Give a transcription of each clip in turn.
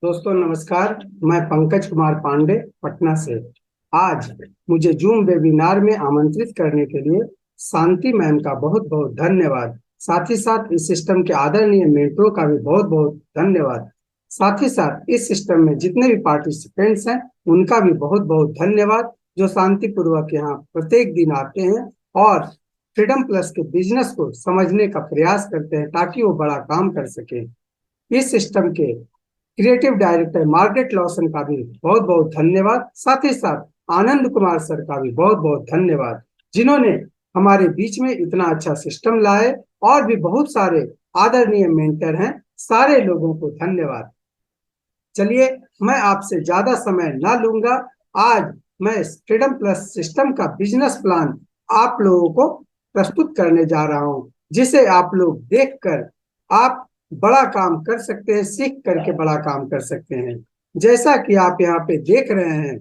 दोस्तों नमस्कार। मैं पंकज कुमार पांडे पटना से। आज मुझे जूम वेबिनार में आमंत्रित करने के लिए शांति मैम का बहुत बहुत धन्यवाद। साथ ही साथ इस सिस्टम के आदरणीय मेंटरों का भी बहुत बहुत धन्यवाद। साथ ही साथ इस सिस्टम में जितने भी पार्टिसिपेंट्स हैं उनका भी बहुत बहुत धन्यवाद, जो शांतिपूर्वक यहाँ प्रत्येक दिन आते हैं और फ्रीडम प्लस के बिजनेस को समझने का प्रयास करते हैं ताकि वो बड़ा काम कर सके। इस सिस्टम के क्रिएटिव डायरेक्टर मार्केट लॉसन का भी बहुत बहुत धन्यवाद। साथ ही साथ आनंद कुमार सर का भी बहुत बहुत धन्यवाद, जिन्होंने हमारे बीच में इतना अच्छा सिस्टम लाए। और भी बहुत सारे आदरणीय मेंटर हैं, सारे लोगों को धन्यवाद। चलिए, मैं आपसे ज्यादा समय ना लूंगा। आज मैं फ्रीडम प्लस सिस्टम का बिजनेस प्लान आप लोगों को प्रस्तुत करने जा रहा हूं, जिसे आप लोग देखकर आप बड़ा काम कर सकते हैं, सीख करके बड़ा काम कर सकते हैं। जैसा कि आप यहाँ पे देख रहे हैं,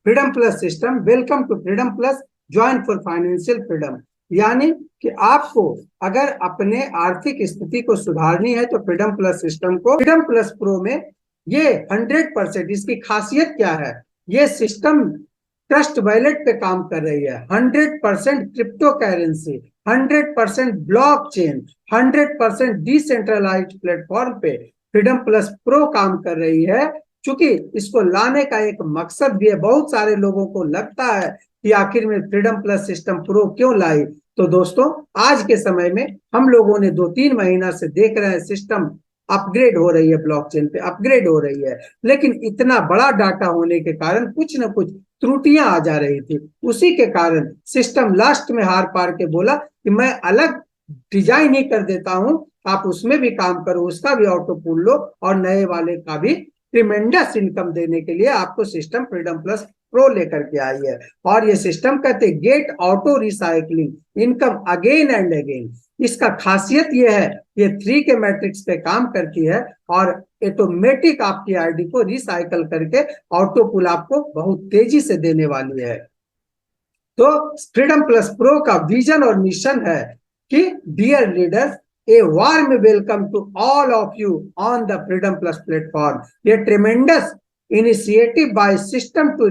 Freedom plus system, welcome to Freedom Plus, join for financial freedom. यानी कि आपको अगर अपने आर्थिक स्थिति को सुधारनी है तो फ्रीडम प्लस सिस्टम को, फ्रीडम प्लस प्रो में ये 100%। इसकी खासियत क्या है? ये सिस्टम ट्रस्ट वैलेट पे काम कर रही है। 100% crypto currency, 100% blockchain, 100% decentralised platform पे फ्रीडम प्लस प्रो काम कर रही है। चूंकि इसको लाने का एक मकसद भी है। बहुत सारे लोगों को लगता है कि आखिर में फ्रीडम प्लस सिस्टम प्रो क्यों लाई। तो दोस्तों, आज के समय में हम लोगों ने 2-3 महीना से देख रहे हैं सिस्टम अपग्रेड हो रही है, ब्लॉकचेन पे अपग्रेड हो रही है। लेकिन इतना बड़ा डाटा होने के कारण कुछ न कुछ त्रुटियां आ जा रही थी। उसी के कारण सिस्टम लास्ट में हार पार के बोला कि मैं अलग डिजाइन ही कर देता हूं, आप उसमें भी काम करो, उसका भी ऑटो पुल लो और नए वाले का भी ट्रिमेंडस इनकम देने के लिए आपको सिस्टम फ्रीडम प्लस प्रो लेकर के आई है। और ये सिस्टम कहते हैं get auto recycling income again and again. इसका खासियत ये है, ये 3 के मैट्रिक्स पे काम करती है और ऑटोमेटिक आपकी आईडी को रिसाइकल करके ऑटो पुल आपको बहुत तेजी से देने वाली है। तो फ्रीडम प्लस प्रो का विजन और मिशन है कि dear leaders, a warm welcome to all of you on the Freedom Plus platform. A tremendous initiative by system to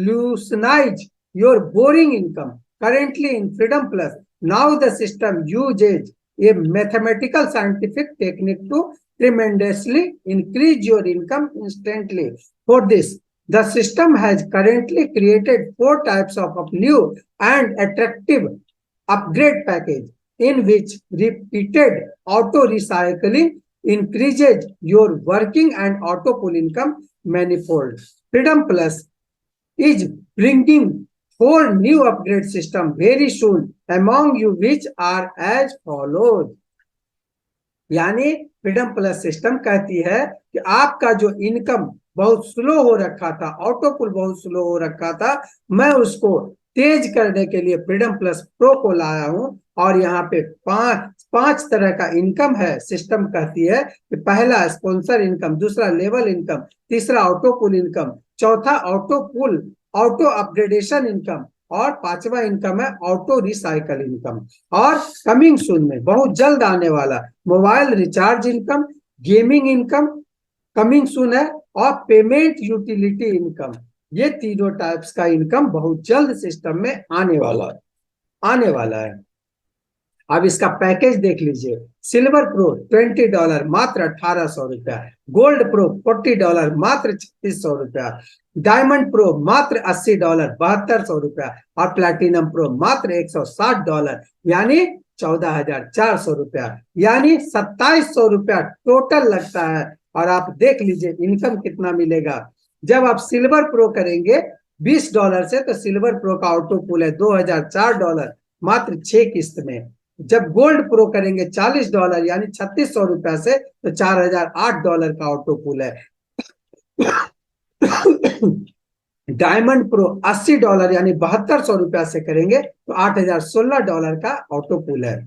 revolutionize your boring income. Currently in Freedom Plus, now the system uses a mathematical scientific technique to tremendously increase your income instantly. For this, the system has currently created 4 types of new and attractive upgrade package in which repeated auto recycling increases your working and auto pull income manifold. Freedom Plus is bringing 4 new upgrade system very soon, among you which are as follows. यानी freedom plus system कहती है कि आपका जो income बहुत slow हो रखा था, ऑटो पुल बहुत स्लो हो रखा था, मैं उसको तेज करने के लिए फ्रीडम प्लस प्रो को लाया हूं। और यहाँ पे पांच तरह का इनकम है। सिस्टम कहती है कि पहला स्पॉन्सर इनकम, दूसरा लेवल इनकम, तीसरा ऑटो पुल इनकम, चौथा ऑटो पुल ऑटो अपग्रेडेशन इनकम और पांचवा इनकम है ऑटो रिसाइकल इनकम। और कमिंग सून में बहुत जल्द आने वाला mobile recharge income, gaming income coming soon है और पेमेंट यूटिलिटी इनकम। ये तीनों टाइप्स का इनकम बहुत जल्द सिस्टम में आने वाला है। अब इसका पैकेज देख लीजिए। सिल्वर प्रो $20 मात्र 1800 रुपया, गोल्ड प्रो $40 मात्र 3600 रुपया, डायमंड प्रो मात्र $80 7200 रुपया और प्लैटिनम प्रो मात्र $160 यानी 14,400 रुपया, यानी 2700 रुपया टोटल लगता है। और आप देख लीजिए इनकम कितना मिलेगा। जब आप सिल्वर प्रो करेंगे $20 से, तो सिल्वर प्रो का ऑटो पुल है $2004 मात्र 6 किस्त में। जब गोल्ड प्रो करेंगे $40 यानी 3600 रुपया से, तो $4008 का ऑटो पुल है। डायमंड प्रो $80 यानी 7200 रुपया से करेंगे तो $8016 का ऑटो पुल है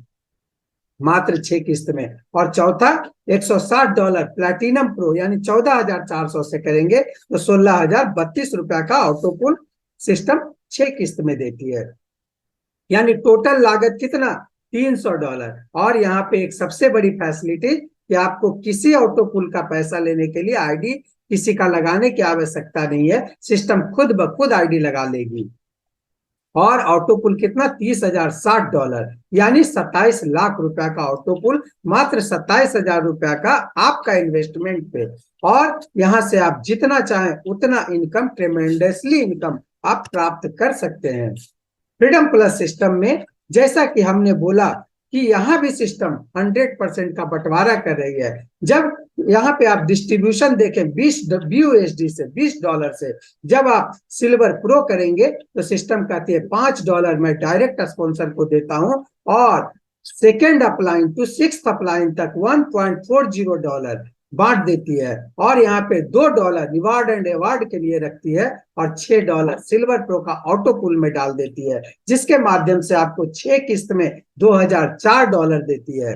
मात्र 6 किस्त में। और चौथा $160 प्लैटिनम प्रो यानी 14,400 से करेंगे तो 16,032 रुपया का ऑटो पुल सिस्टम 6 किस्त में देती है। यानी टोटल लागत कितना? $300। और यहाँ पे एक सबसे बड़ी फैसिलिटी कि आपको किसी ऑटो पुल का पैसा लेने के लिए आईडी किसी का लगाने की आवश्यकता नहीं है, सिस्टम खुद ब खुद आईडी लगा लेगी। और ऑटो पुल कितना, $30,060, यानी 27 लाख रुपया का ऑटो पुल, मात्र 27,000 रुपया का आपका इन्वेस्टमेंट पे। और यहां से आप जितना चाहें उतना इनकम, ट्रेमेंडसली इनकम आप प्राप्त कर सकते हैं। फ्रीडम प्लस सिस्टम में जैसा कि हमने बोला कि यहाँ भी सिस्टम 100% का बंटवारा कर रही है। जब यहाँ पे आप डिस्ट्रीब्यूशन देखें $20 से, $20 से जब आप सिल्वर प्रो करेंगे तो सिस्टम कहती है $5 मैं डायरेक्ट स्पॉन्सर को देता हूं, और second upline to sixth upline तक $1.40 बांट देती है। और यहाँ पे $2 रिवार्ड एंड अवार्ड के लिए रखती है, और $6 सिल्वर प्रो का ऑटो पुल में डाल देती है, जिसके माध्यम से आपको 6 किस्त में $2004 देती है।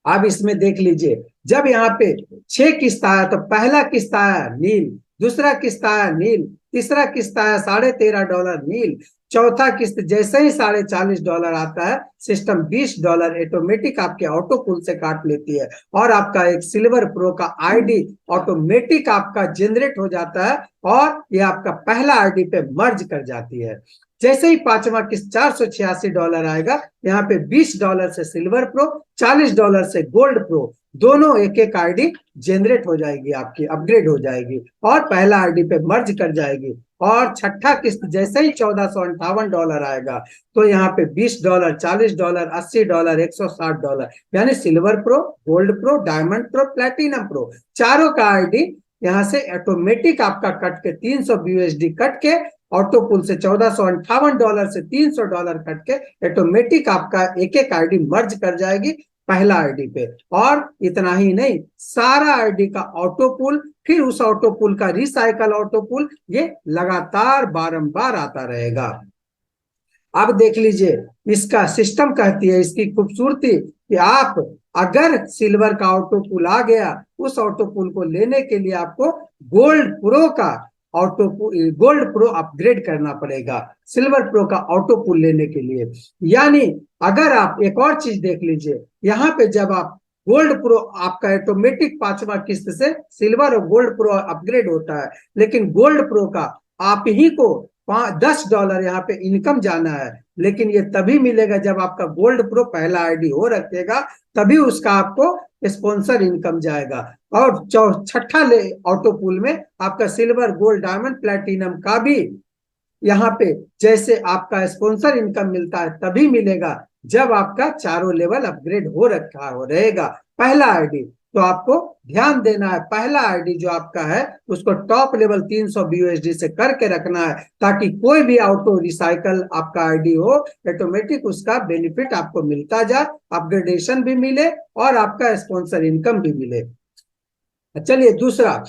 अब इसमें देख लीजिए, जब यहाँ पे 6 किस्त आया तो पहला किस्त आया नील, दूसरा किस्त आया नील, तीसरा किस्त आया $13.5 नील, चौथा किस्त जैसे ही $40.5 आता है, सिस्टम $20 ऑटोमेटिक आपके ऑटो पुल से काट लेती है, और आपका एक सिल्वर प्रो का आईडी ऑटोमेटिक आपका जनरेट हो जाता है, और ये आपका पहला आईडी पे मर्ज कर जाती है। जैसे ही पांचवा किस्त $486 आएगा, यहाँ पे $20 से सिल्वर प्रो, $40 से गोल्ड प्रो, दोनों एक एक आईडी जनरेट हो जाएगी, आपकी अपग्रेड हो जाएगी और पहला आईडी पे मर्ज कर जाएगी। और छठा किस्त जैसे ही $1458 आएगा, तो यहाँ पे $20, $40, $80, $160, यानी silver pro, gold pro, diamond pro, platinum pro, चारों का आईडी यहाँ से ऑटोमेटिक आपका कट के $300 कट के, ऑटो पुल से $1458 से $300 कट के ऑटोमेटिक आपका एक एक आईडी मर्ज कर जाएगी पहला आईडी पे। और इतना ही नहीं, सारा आईडी का ऑटो पुल, फिर उस ऑटो पुल का रिसाइकल ऑटो पुल, ये लगातार बारंबार आता रहेगा। अब देख लीजिए, इसका सिस्टम कहती है, इसकी खूबसूरती कि आप अगर सिल्वर का ऑटो पुल आ गया, उस ऑटो पुल को लेने के लिए आपको गोल्ड प्रो का गोल्ड प्रो अपग्रेड करना पड़ेगा सिल्वर प्रो का ऑटो पुल लेने के लिए। यानी अगर आप एक और चीज देख लीजिए, यहाँ पे जब आप गोल्ड प्रो, आपका ऑटोमेटिक पांचवा किस्त से सिल्वर और गोल्ड प्रो अपग्रेड होता है, लेकिन गोल्ड प्रो का आप ही को $10 यहाँ पे इनकम जाना है, लेकिन ये तभी मिलेगा जब आपका गोल्ड प्रो पहला आईडी हो रखेगा, तभी उसका आपको स्पॉन्सर इनकम जाएगा। और छठा ऑटो पुल में आपका सिल्वर, गोल्ड, डायमंड, प्लेटिनम का भी यहाँ पे जैसे आपका स्पॉन्सर इनकम मिलता है, तभी मिलेगा जब आपका चारों लेवल अपग्रेड हो रखा हो रहेगा पहला आईडी। तो आपको ध्यान देना है, पहला आईडी जो आपका है उसको टॉप लेवल $300 से करके रखना है, ताकि कोई भी ऑटो रिसाइकल आपका आईडी हो, ऑटोमेटिक उसका बेनिफिट आपको मिलता जाए, अपग्रेडेशन भी मिले और आपका स्पॉन्सर इनकम भी मिले। चलिए दूसरा,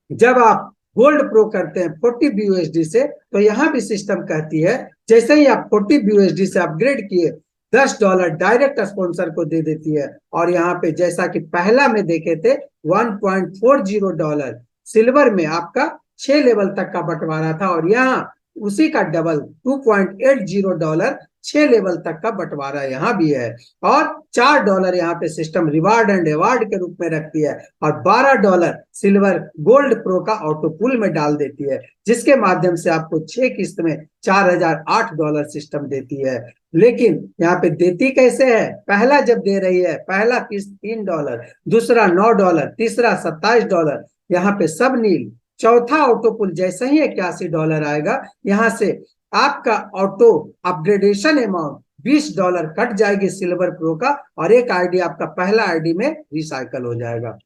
जब आप गोल्ड प्रो करते हैं $40 से, तो यहाँ भी सिस्टम कहती है जैसे ही आप $40 से अपग्रेड किए, $10 डायरेक्ट स्पॉन्सर को दे देती है। और यहाँ पे जैसा कि पहला में देखे थे $1.40 सिल्वर में आपका 6 लेवल तक का बंटवारा था, और यहाँ उसी का डबल $2.80 6 लेवल तक का बंटवारा यहाँ भी है। और $4 यहाँ पे सिस्टम रिवार्ड एंड अवार्ड के रूप में रखती है, और $12 सिल्वर गोल्ड प्रो का ऑटो पुल में डाल देती है, जिसके माध्यम से आपको 6 किस्त में $4008 सिस्टम देती है। लेकिन यहाँ पे देती कैसे है, पहला जब दे रही है, पहला किस्त $3, दूसरा $9, तीसरा $27, यहाँ पे सब नील। चौथा ऑटो पुल जैसे ही $81 आएगा, यहाँ से आपका ऑटो अपग्रेडेशन अमाउंट $20 कट जाएगी सिल्वर प्रो का, और एक आईडी आपका पहला आईडी में रिसाइकल हो जाएगा,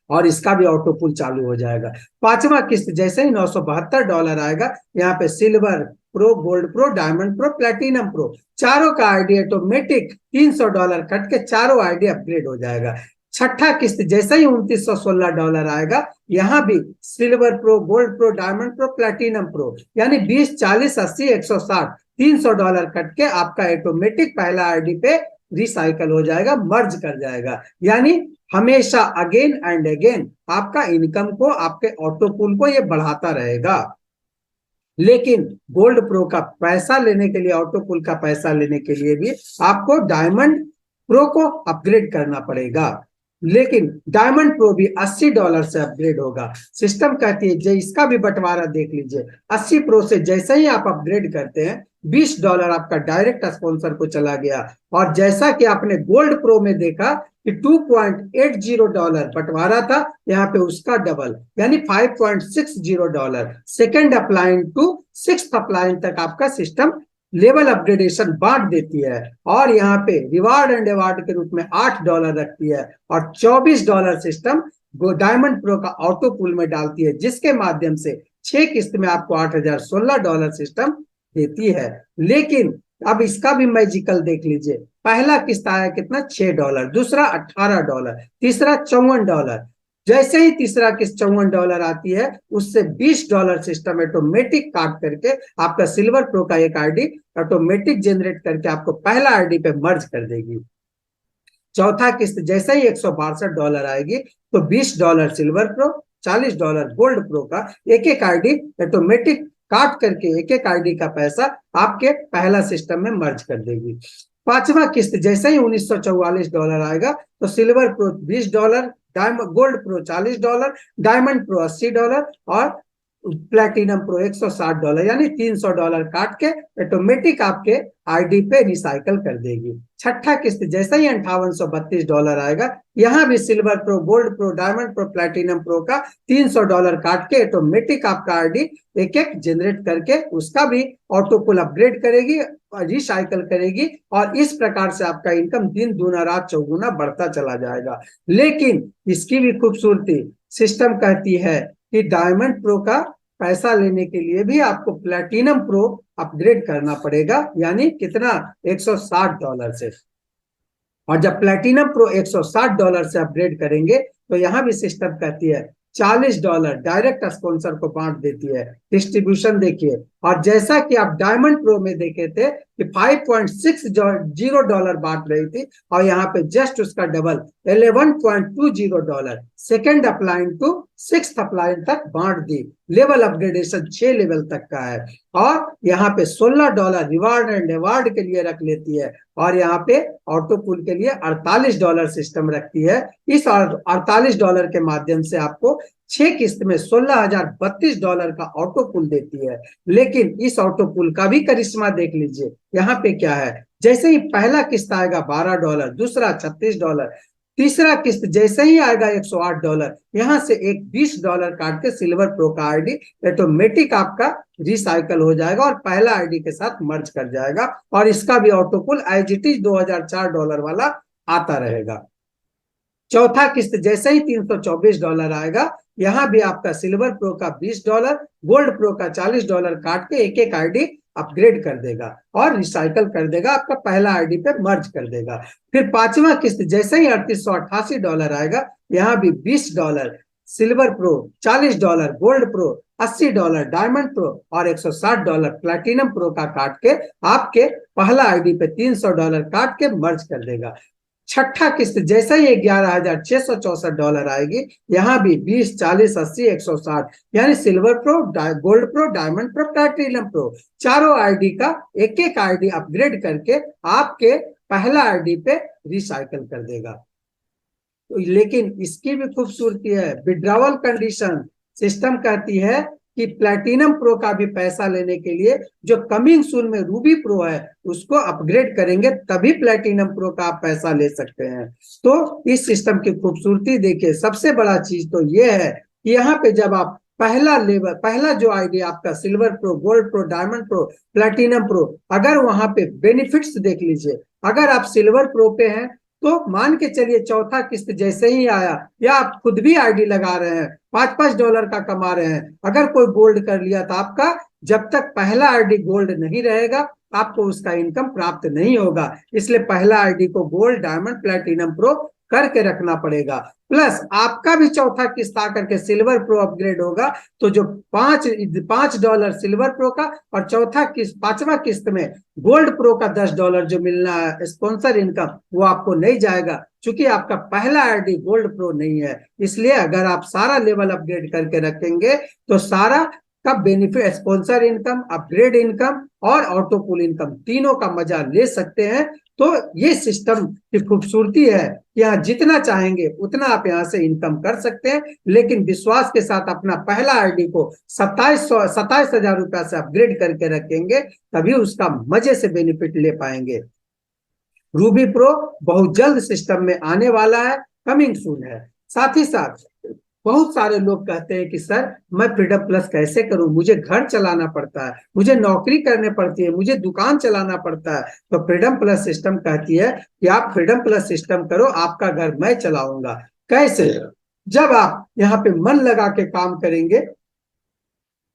और इसका भी ऑटो पुल चालू हो जाएगा। पांचवा किस्त जैसे ही $972 आएगा, यहाँ पे silver pro, gold pro, diamond pro, platinum pro, चारों का आईडी ऑटोमेटिक $300 कट के चारों आईडी अपग्रेड हो जाएगा। छठा किस्त जैसे ही $2916 आएगा, यहाँ भी silver pro, gold pro, diamond pro, platinum pro, यानी 20, 40, 80, 160, $300 कट के आपका ऑटोमेटिक पहला आईडी पे रिसाइकल हो जाएगा, मर्ज कर जाएगा। यानी हमेशा अगेन एंड अगेन आपका इनकम को, आपके ऑटो पुल को ये बढ़ाता रहेगा। लेकिन गोल्ड प्रो का पैसा लेने के लिए, ऑटो पुल का पैसा लेने के लिए भी आपको डायमंड प्रो को अपग्रेड करना पड़ेगा। लेकिन डायमंड प्रो भी $80 से अपग्रेड होगा। सिस्टम कहती है, जो इसका भी बंटवारा देख लीजिए, 80 प्रो से जैसे ही आप अपग्रेड करते हैं $20 आपका डायरेक्ट स्पॉन्सर को चला गया। और जैसा कि आपने गोल्ड प्रो में देखा कि $2.80 बंटवारा था, यहाँ पे उसका डबल यानी $5.60 second upline to sixth upline तक आपका सिस्टम लेवल अपग्रेडेशन बांट देती है। और यहाँ पे रिवार्ड एंड अवार्ड के रूप में $8 रखती है और $24 सिस्टम डायमंड प्रो का ऑटो पुल में डालती है, जिसके माध्यम से 6 किस्त में आपको $8016 सिस्टम देती है। लेकिन अब इसका भी मैजिकल देख लीजिए, पहला किस्त आया कितना, $6, दूसरा $18, तीसरा $54। जैसे ही तीसरा किस्त $54 आती है, उससे $20 सिस्टम ऑटोमेटिक काट करके आपका सिल्वर प्रो का एक आईडी ऑटोमेटिक जनरेट करके आपको पहला आईडी पे मर्ज कर देगी। चौथा किस्त जैसे ही $162 आएगी तो $20 सिल्वर प्रो, $40 गोल्ड प्रो का एक एक आईडी ऑटोमेटिक काट करके एक एक आईडी का पैसा आपके पहला सिस्टम में मर्ज कर देगी। पांचवा किस्त जैसे ही $1944 आएगा तो silver pro $20, diamond gold pro $40, diamond pro $80 और प्लेटिनम प्रो $160 यानी $300 काट के ऑटोमेटिक आपके आईडी पे रिसाइकल कर देगी। छठा किस्त जैसे ही $5832 आएगा, यहाँ भी silver pro, gold pro, diamond pro, platinum pro का $300 काट के ऑटोमेटिक आपका आईडी एक एक जनरेट करके उसका भी ऑटो पुल अपग्रेड करेगी, रिसाइकल करेगी और इस प्रकार से आपका इनकम दिन दूना रात चौगुना बढ़ता चला जाएगा। लेकिन इसकी भी खूबसूरती, सिस्टम कहती है कि डायमंड प्रो का पैसा लेने के लिए भी आपको प्लेटिनम प्रो अपग्रेड करना पड़ेगा, यानी कितना, $160 से। और जब प्लेटिनम प्रो $160 से अपग्रेड करेंगे तो यहां भी सिस्टम कहती है $40 डायरेक्ट स्पॉन्सर को बांट देती है। डिस्ट्रीब्यूशन देखिए, और जैसा कि आप डायमंड प्रो में देखे थे कि $5.60 बांट रही थी, और यहाँ पे जस्ट उसका double $11.20 second upline to sixth upline तक बांट दी। लेवल अपग्रेडेशन 6 लेवल तक का है। और यहाँ पे $16 रिवार्ड एंड अवार्ड के लिए रख लेती है, और यहाँ पे ऑटो पुल के लिए $48 सिस्टम रखती है। इस $48 के माध्यम से आपको 6 किस्त में $16,032 का ऑटो पुल देती है। लेकिन इस ऑटो पुल का भी करिश्मा देख लीजिए, यहाँ पे क्या है, जैसे ही पहला किस्त आएगा $12, दूसरा $36, तीसरा किस्त जैसे ही आएगा $108, यहाँ से एक $20 काट के सिल्वर प्रो का आईडी ऑटोमेटिक आपका रिसाइकल हो जाएगा और पहला आईडी के साथ मर्ज कर जाएगा, और इसका भी auto pool as it is $2004 वाला आता रहेगा। चौथा किस्त जैसे ही $324 आएगा, यहाँ भी आपका सिल्वर प्रो का $20, गोल्ड प्रो का $40 काट के एक एक आईडी अपग्रेड कर देगा और रिसाइकल कर देगा, आपका पहला आईडी पे मर्ज कर देगा। फिर पांचवा किस्त जैसे ही $3888 आएगा, यहाँ भी $20 silver pro, $40 gold pro, $80 diamond pro और $160 प्लेटिनम प्रो का काट के आपके पहला आईडी पे $300 काट के मर्ज कर देगा। छठा किस्त जैसे ही $11,664 आएगी, यहाँ भी 20, 40, 80, 160 यानी silver pro, gold pro, diamond pro, platinum pro चारों आईडी का एक एक आईडी अपग्रेड करके आपके पहला आईडी पे रिसाइकल कर देगा। लेकिन इसकी भी खूबसूरती है, विड्रॉवल कंडीशन। सिस्टम कहती है कि प्लैटिनम प्रो का भी पैसा लेने के लिए जो कमिंग सून में रूबी प्रो है उसको अपग्रेड करेंगे, तभी प्लैटिनम प्रो का आप पैसा ले सकते हैं। तो इस सिस्टम की खूबसूरती देखिए, सबसे बड़ा चीज तो ये है कि यहाँ पे जब आप पहला जो आईडी आपका silver pro, gold pro, diamond pro, platinum pro, अगर वहां पे बेनिफिट्स देख लीजिए, अगर आप सिल्वर प्रो पे हैं तो मान के चलिए चौथा किस्त जैसे ही आया, या आप खुद भी आईडी लगा रहे हैं, $5-5 का कमा रहे हैं, अगर कोई गोल्ड कर लिया तो आपका जब तक पहला आईडी गोल्ड नहीं रहेगा आपको उसका इनकम प्राप्त नहीं होगा। इसलिए पहला आईडी को गोल्ड, डायमंड, प्लैटिनम प्रो करके रखना पड़ेगा। प्लस आपका भी चौथा किस्त आकर के सिल्वर प्रो अपग्रेड होगा तो जो $5 सिल्वर प्रो का और चौथा किस्त, पांचवा किस्त में गोल्ड प्रो का $10 जो मिलना है स्पॉन्सर इनकम, वो आपको नहीं जाएगा, क्योंकि आपका पहला आईडी गोल्ड प्रो नहीं है। इसलिए अगर आप सारा लेवल अपग्रेड करके रखेंगे तो सारा का benefit, sponsor income, upgrade income और ऑटो पुल इनकम तीनों का मजा ले सकते हैं। तो ये सिस्टम की खूबसूरती है कि यहाँ जितना चाहेंगे उतना आप यहाँ से इनकम कर सकते हैं, लेकिन विश्वास के साथ अपना पहला आईडी को 27,000 रुपया से अपग्रेड करके रखेंगे, तभी उसका मजे से बेनिफिट ले पाएंगे। रूबी प्रो बहुत जल्द सिस्टम में आने वाला है, कमिंग सून है। साथ ही साथ बहुत सारे लोग कहते हैं कि सर मैं फ्रीडम प्लस कैसे करूं, मुझे घर चलाना पड़ता है, मुझे नौकरी करने पड़ती है, मुझे दुकान चलाना पड़ता है। तो फ्रीडम प्लस सिस्टम कहती है कि आप फ्रीडम प्लस सिस्टम करो, आपका घर मैं चलाऊंगा। कैसे? जब आप यहाँ पे मन लगा के काम करेंगे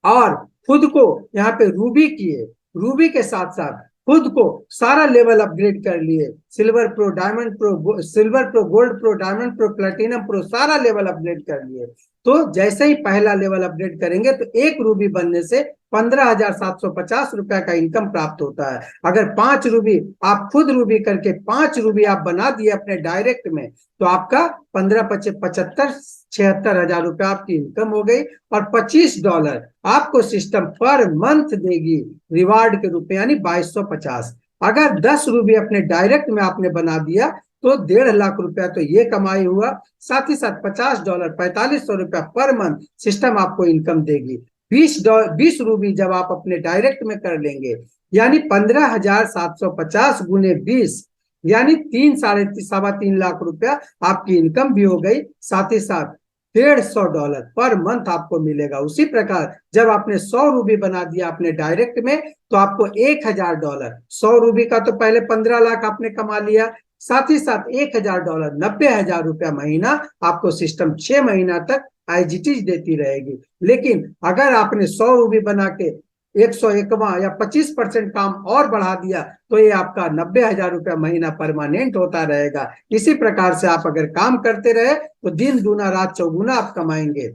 और खुद को यहाँ पे रूबी किए, रूबी के साथ साथ खुद को सारा लेवल अपग्रेड कर लिए, silver pro, diamond pro, silver pro, gold pro, diamond pro, platinum pro, सारा लेवल अपग्रेड कर लिए। तो जैसे ही पहला लेवल अपग्रेड करेंगे तो एक रूबी बनने से 15,750 रुपया का इनकम प्राप्त होता है। अगर 5 रूबी आप खुद रूबी करके 5 रूबी आप बना दिए अपने डायरेक्ट में, तो आपका 75 76 रुपया आपकी इनकम हो गई। और $25 आपको सिस्टम पर मंथ देगी रिवार्ड के रूप में, यानी 2250। अगर 10 रूबी अपने डायरेक्ट में आपने बना दिया तो 1.5 लाख रुपया तो ये कमाई हुआ। साथ ही साथ $50 4500 रुपया पर मंथ सिस्टम आपको इनकम देगी। 20 रूबी जब आप अपने डायरेक्ट में कर लेंगे, यानी 15,750 गुने 20, यानी 3 साढ़े 3 लाख रुपया आपकी इनकम भी हो गई। साथ ही साथ $150 पर मंथ आपको मिलेगा। उसी प्रकार जब आपने 100 रूबी बना दिया अपने डायरेक्ट में, तो आपको $1000, 100 रूबी का तो पहले 15 लाख आपने कमा लिया, साथ ही साथ $1000 90,000 रुपया महीना आपको सिस्टम 6 महीना तक आईजीटी देती रहेगी। लेकिन अगर आपने 100 रूबी बना के 101वां या 25% काम और बढ़ा दिया, तो ये आपका 90,000 रुपया महीना परमानेंट होता रहेगा। इसी प्रकार से आप अगर काम करते रहे तो दिन दूना रात चौगुना आप कमाएंगे।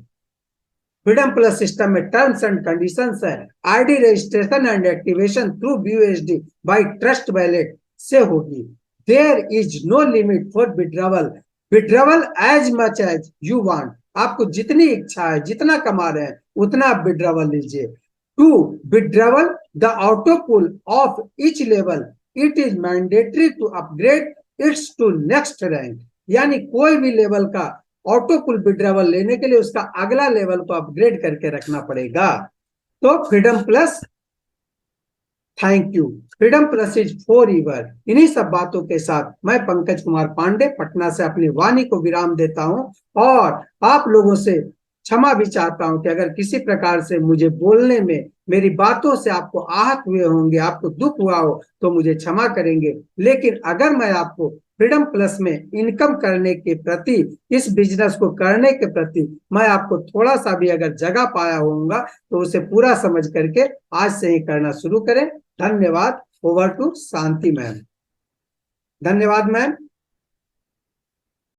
फ्रीडम प्लस सिस्टम में टर्म्स एंड कंडीशंस है, ID registration and activation through BUSD by trust wallet से होगी। There is no limit for withdrawal as much as you want. आपको जितनी इच्छा है, जितना कमा रहे हैं उतना आप विड्रॉवल लीजिए। To withdrawal the auto pool of each level, it is mandatory to upgrade its to next rank. यानी कोई भी लेवल का ऑटो पुल विड्रॉवल लेने के लिए उसका अगला लेवल को अपग्रेड करके रखना पड़ेगा। तो freedom plus, thank you, freedom plus is for ever. इन्हीं सब बातों के साथ मैं पंकज कुमार पांडे पटना से अपनी वाणी को विराम देता हूं और आप लोगों से क्षमा भी चाहता हूं कि अगर किसी प्रकार से मुझे बोलने में, मेरी बातों से आपको आहत हुए होंगे, आपको दुख हुआ हो, तो मुझे क्षमा करेंगे। लेकिन अगर मैं आपको फ्रीडम प्लस में इनकम करने के प्रति, इस बिजनेस को करने के प्रति मैं आपको थोड़ा सा भी अगर जगह पाया होऊंगा, तो उसे पूरा समझ करके आज से ही करना शुरू करें। धन्यवाद। Over to Shanti ma'am. धन्यवाद मैम।